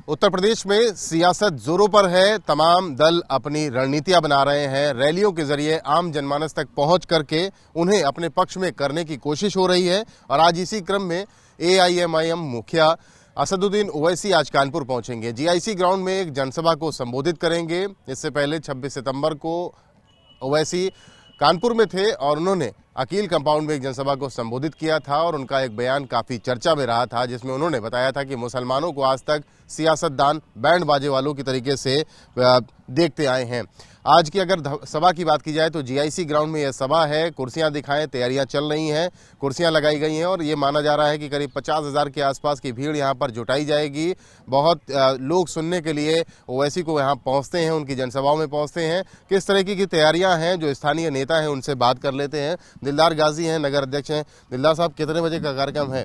उत्तर प्रदेश में सियासत जोरों पर है। तमाम दल अपनी रणनीतियां बना रहे हैं। रैलियों के जरिए आम जनमानस तक पहुंच करके उन्हें अपने पक्ष में करने की कोशिश हो रही है। और आज इसी क्रम में AIMIM मुखिया असदुद्दीन ओवैसी आज कानपुर पहुंचेंगे। GIC ग्राउंड में एक जनसभा को संबोधित करेंगे। इससे पहले 26 सितंबर को ओवैसी कानपुर में थे और उन्होंने अकील कंपाउंड में एक जनसभा को संबोधित किया था और उनका एक बयान काफ़ी चर्चा में रहा था, जिसमें उन्होंने बताया था कि मुसलमानों को आज तक सियासतदान बैंड बाजे वालों की तरीके से देखते आए हैं। आज की अगर सभा की बात की जाए तो GIC ग्राउंड में यह सभा है। कुर्सियां दिखाएं, तैयारियां चल रही हैं, कुर्सियां लगाई गई हैं और ये माना जा रहा है कि करीब 50,000 के आसपास की भीड़ यहां पर जुटाई जाएगी। बहुत लोग सुनने के लिए ओवैसी को यहां पहुंचते हैं, उनकी जनसभाओं में पहुंचते हैं। किस तरीके की तैयारियां हैं, जो स्थानीय नेता हैं उनसे बात कर लेते हैं। दिलदार गाजी हैं, नगर अध्यक्ष हैं। दिलदार साहब, कितने बजे का कार्यक्रम है?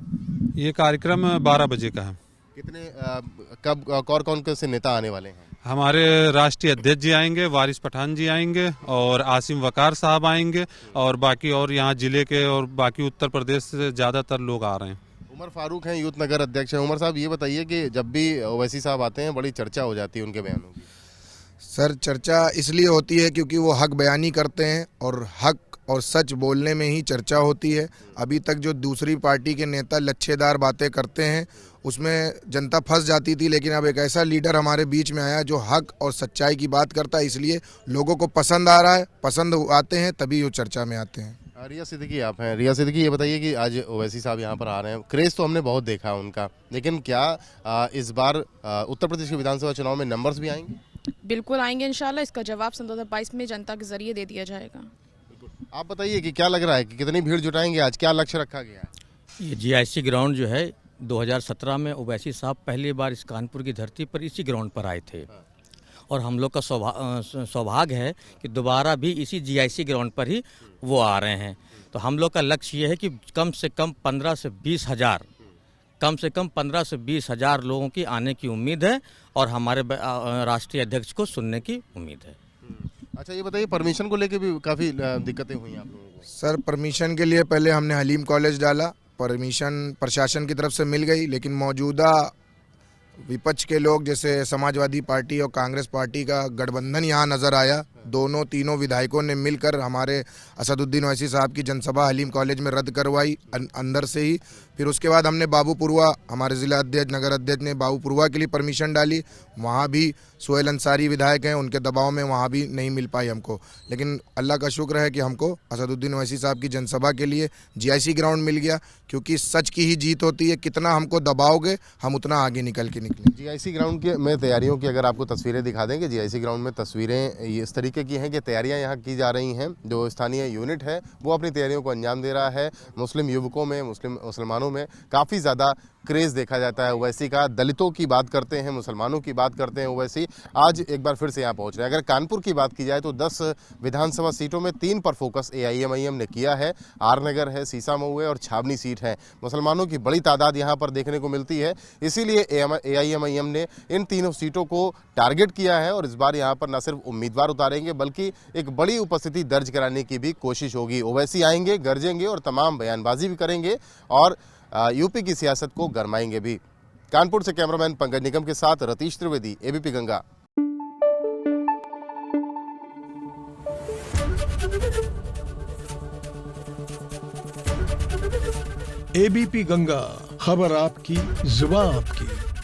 ये कार्यक्रम 12 बजे का है। कब कौन से नेता आने वाले हैं? हमारे राष्ट्रीय अध्यक्ष जी आएंगे, वारिस पठान जी आएंगे और आसिम वकार साहब आएंगे और बाकी और यहाँ जिले के और बाकी उत्तर प्रदेश से ज्यादातर लोग आ रहे हैं। उमर फारूक हैं, यूथ नगर अध्यक्ष हैं। उमर साहब, ये बताइए कि जब भी ओवैसी साहब आते हैं बड़ी चर्चा हो जाती है उनके बयानों की। सर, चर्चा इसलिए होती है क्योंकि वो हक बयानी करते हैं और हक और सच बोलने में ही चर्चा होती है। अभी तक जो दूसरी पार्टी के नेता लच्छेदार बातें करते हैं उसमें जनता फंस जाती थी, लेकिन अब एक ऐसा लीडर हमारे बीच में आया जो हक और सच्चाई की बात करता है, इसलिए लोगों को पसंद आ रहा है। पसंद आते हैं तभी वो चर्चा में आते हैं। रिया सिद्दीकी आप हैं। रिया सिद्दीकी, ये बताइए कि आज ओवैसी साहब यहाँ पर आ रहे हैं। क्रेज तो हमने बहुत देखा उनका, लेकिन क्या इस बार उत्तर प्रदेश के विधानसभा चुनाव में नंबर्स भी आएंगे? बिल्कुल आएंगे इंशाल्लाह। इसका जवाब सन 2022 में जनता के जरिए दे दिया जाएगा। आप बताइए कि क्या लग रहा है कि कितनी भीड़ जुटाएंगे आज, क्या लक्ष्य रखा गया है? ये GIC ग्राउंड जो है 2017 में ओवैसी साहब पहली बार इस कानपुर की धरती पर इसी ग्राउंड पर आए थे और हम लोग का सौभाग्य है कि दोबारा भी इसी GIC ग्राउंड पर ही वो आ रहे हैं। तो हम लोग का लक्ष्य ये है कि कम से कम 15 से 20 हज़ार लोगों की आने की उम्मीद है और हमारे राष्ट्रीय अध्यक्ष को सुनने की उम्मीद है। अच्छा, ये बताइए, परमिशन को लेके भी काफ़ी दिक्कतें हुई आप लोगों को? सर, परमिशन के लिए पहले हमने हलीम कॉलेज डाला, परमिशन प्रशासन की तरफ से मिल गई, लेकिन मौजूदा विपक्ष के लोग जैसे समाजवादी पार्टी और कांग्रेस पार्टी का गठबंधन यहाँ नज़र आया। तीनों विधायकों ने मिलकर हमारे असदुद्दीन ओवैसी साहब की जनसभा हलीम कॉलेज में रद्द करवाई अंदर से ही। फिर उसके बाद हमने बाबूपुरवा, हमारे ज़िला अध्यक्ष नगर अध्यक्ष ने बाबूपुरवा के लिए परमिशन डाली। वहाँ भी सोहेल अंसारी विधायक हैं, उनके दबाव में वहाँ भी नहीं मिल पाई हमको। लेकिन अल्लाह का शुक्र है कि हमको असदुद्दीन ओवैसी साहब की जनसभा के लिए GIC ग्राउंड मिल गया, क्योंकि सच की ही जीत होती है। कितना हमको दबाओगे हम उतना आगे निकल के निकलें। GIC ग्राउंड के में तैयारियों की अगर आपको तस्वीरें दिखा देंगे। GIC ग्राउंड में तस्वीरें इस तरीके की हैं कि तैयारियां यहाँ की जा रही हैं। जो स्थानीय यूनिट है वो अपनी तैयारियों को अंजाम दे रहा है। मुस्लिम युवकों में, मुसलमानों में काफ़ी ज़्यादा क्रेज़ देखा जाता है ओवैसी का। दलितों की बात करते हैं, मुसलमानों की बात करते हैं ओवैसी। आज एक बार फिर से यहाँ पहुँच रहे हैं। अगर कानपुर की बात की जाए तो 10 विधानसभा सीटों में 3 पर फोकस AIMIM ने किया है। आर नगर है, सीसा मऊ है और छावनी सीट है। मुसलमानों की बड़ी तादाद यहाँ पर देखने को मिलती है, इसीलिए AIMIM ने इन तीनों सीटों को टारगेट किया है और इस बार यहाँ पर न सिर्फ उम्मीदवार उतारेंगे बल्कि एक बड़ी उपस्थिति दर्ज कराने की भी कोशिश होगी। ओवैसी आएंगे, गरजेंगे और तमाम बयानबाजी भी करेंगे और यूपी की सियासत को गरमाएंगे भी। कानपुर से कैमरामैन पंकज निगम के साथ रतीश त्रिवेदी, ABP गंगा। ABP गंगा, खबर आपकी, जुबान आपकी।